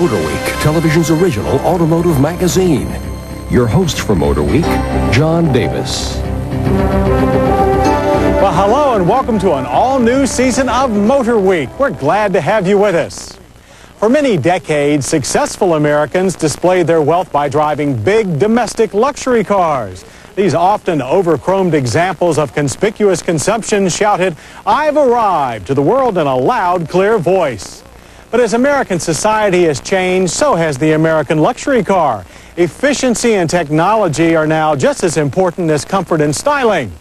Motor Week, television's original automotive magazine. Your host for Motor Week, John Davis. Well, hello and welcome to an all-new season of Motor Week. We're glad to have you with us. For many decades, successful Americans displayed their wealth by driving big domestic luxury cars. These often overchromed examples of conspicuous consumption shouted, "I've arrived," to the world in a loud, clear voice. But as American society has changed, so has the American luxury car. Efficiency and technology are now just as important as comfort and styling.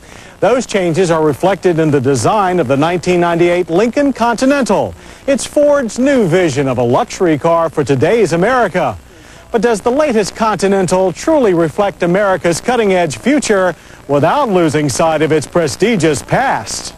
Those changes are reflected in the design of the 1998 Lincoln Continental. It's Ford's new vision of a luxury car for today's America. But does the latest Continental truly reflect America's cutting-edge future without losing sight of its prestigious past?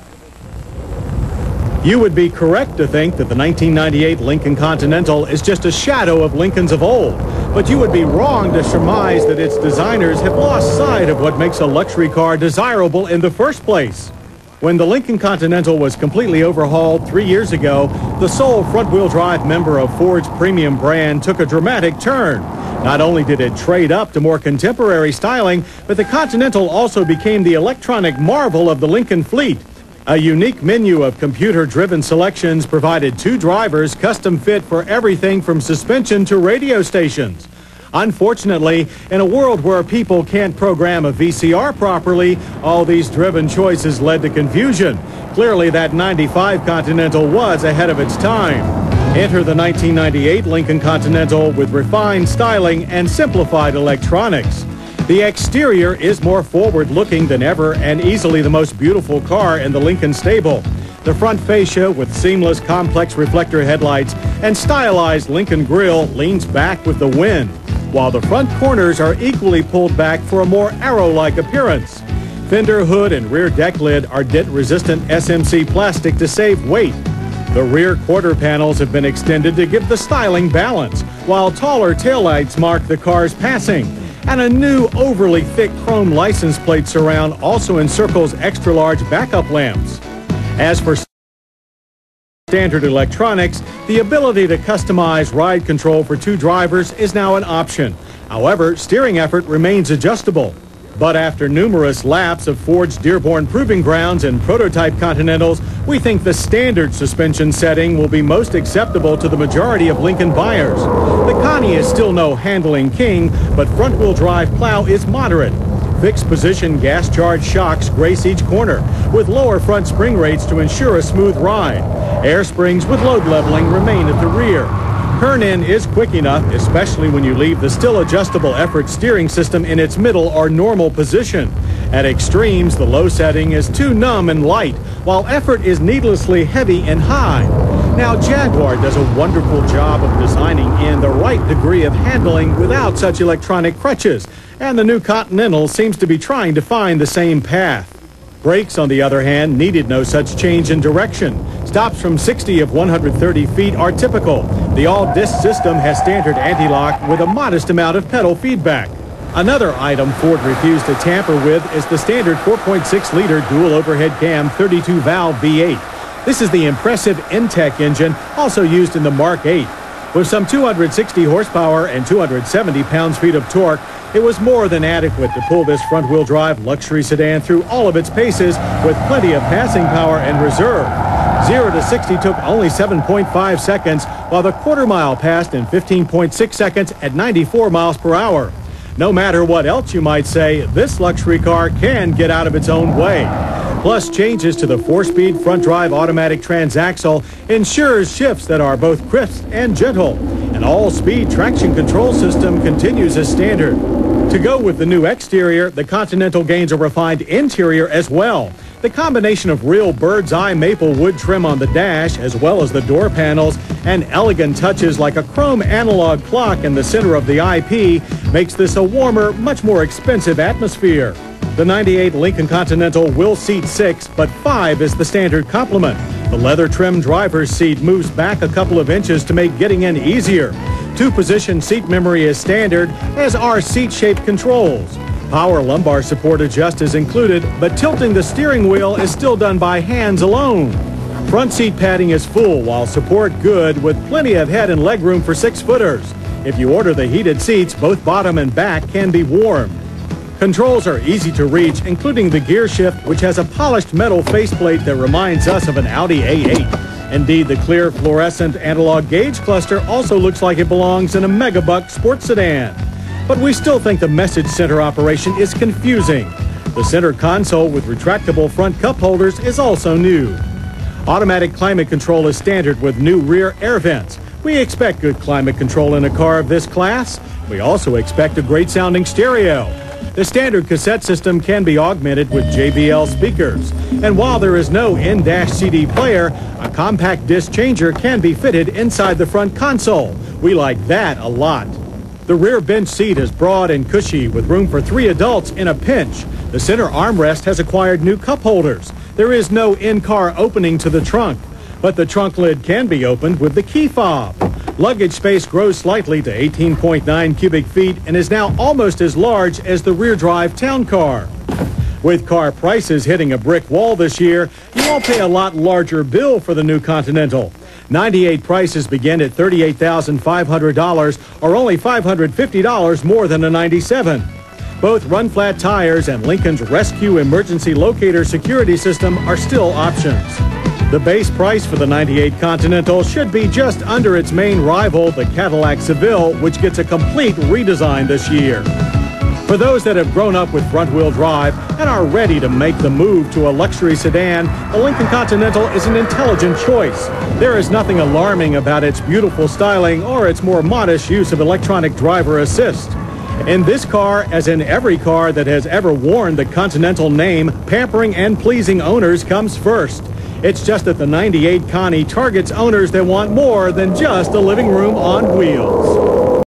You would be correct to think that the 1998 Lincoln Continental is just a shadow of Lincolns of old. But you would be wrong to surmise that its designers have lost sight of what makes a luxury car desirable in the first place. When the Lincoln Continental was completely overhauled 3 years ago, the sole front-wheel drive member of Ford's premium brand took a dramatic turn. Not only did it trade up to more contemporary styling, but the Continental also became the electronic marvel of the Lincoln fleet. A unique menu of computer-driven selections provided two drivers custom fit for everything from suspension to radio stations. Unfortunately, in a world where people can't program a VCR properly, all these driven choices led to confusion. Clearly, that 95 Continental was ahead of its time. Enter the 1998 Lincoln Continental with refined styling and simplified electronics. The exterior is more forward-looking than ever and easily the most beautiful car in the Lincoln stable. The front fascia with seamless complex reflector headlights and stylized Lincoln grille leans back with the wind, while the front corners are equally pulled back for a more arrow-like appearance. Fender hood and rear deck lid are dent-resistant SMC plastic to save weight. The rear quarter panels have been extended to give the styling balance, while taller taillights mark the car's passing. And a new overly thick chrome license plate surround also encircles extra-large backup lamps. As for standard electronics, the ability to customize ride control for two drivers is now an option. However, steering effort remains adjustable. But after numerous laps of Ford's Dearborn Proving Grounds and prototype Continentals, we think the standard suspension setting will be most acceptable to the majority of Lincoln buyers. The Conti is still no handling king, but front-wheel drive plow is moderate. Fixed position gas-charged shocks grace each corner, with lower front spring rates to ensure a smooth ride. Air springs with load leveling remain at the rear. Turn-in is quick enough, especially when you leave the still adjustable effort steering system in its middle or normal position. At extremes, the low setting is too numb and light, while effort is needlessly heavy and high. Now, Jaguar does a wonderful job of designing in the right degree of handling without such electronic crutches, and the new Continental seems to be trying to find the same path. Brakes, on the other hand, needed no such change in direction. Stops from 60 of 130 feet are typical. The all-disc system has standard anti-lock with a modest amount of pedal feedback. Another item Ford refused to tamper with is the standard 4.6-liter dual overhead cam 32-valve V8. This is the impressive Intech engine, also used in the Mark 8. With some 260 horsepower and 270 pounds-feet of torque, it was more than adequate to pull this front-wheel drive luxury sedan through all of its paces with plenty of passing power and reserve. 0 to 60 took only 7.5 seconds, while the quarter mile passed in 15.6 seconds at 94 miles per hour. No matter what else you might say, this luxury car can get out of its own way. Plus, changes to the 4-speed front-drive automatic transaxle ensures shifts that are both crisp and gentle. An all-speed traction control system continues as standard. To go with the new exterior, the Continental gains a refined interior as well. The combination of real bird's-eye maple wood trim on the dash, as well as the door panels, and elegant touches like a chrome analog clock in the center of the IP, makes this a warmer, much more expensive atmosphere. The 98 Lincoln Continental will seat 6, but 5 is the standard complement. The leather-trimmed driver's seat moves back a couple of inches to make getting in easier. 2-position seat memory is standard, as are seat-shaped controls. Power lumbar support adjust is included, but tilting the steering wheel is still done by hands alone. Front seat padding is full while support good with plenty of head and legroom for 6-footers. If you order the heated seats, both bottom and back can be warmed. Controls are easy to reach, including the gear shift, which has a polished metal faceplate that reminds us of an Audi A8. Indeed, the clear fluorescent analog gauge cluster also looks like it belongs in a megabuck sports sedan. But we still think the message center operation is confusing. The center console with retractable front cup holders is also new. Automatic climate control is standard with new rear air vents. We expect good climate control in a car of this class. We also expect a great sounding stereo. The standard cassette system can be augmented with JBL speakers. And while there is no in-dash CD player, a compact disc changer can be fitted inside the front console. We like that a lot. The rear bench seat is broad and cushy with room for 3 adults in a pinch. The center armrest has acquired new cup holders. There is no in-car opening to the trunk, but the trunk lid can be opened with the key fob. Luggage space grows slightly to 18.9 cubic feet and is now almost as large as the rear drive town car. With car prices hitting a brick wall this year, you won't pay a lot larger bill for the new Continental. 98 prices begin at $38,500 or only $550 more than a 97. Both run-flat tires and Lincoln's Rescue Emergency Locator security system are still options. The base price for the 98 Continental should be just under its main rival, the Cadillac Seville, which gets a complete redesign this year. For those that have grown up with front-wheel drive and are ready to make the move to a luxury sedan, the Lincoln Continental is an intelligent choice. There is nothing alarming about its beautiful styling or its more modest use of electronic driver assist. In this car, as in every car that has ever worn the Continental name, pampering and pleasing owners comes first. It's just that the 98 Connie targets owners that want more than just a living room on wheels.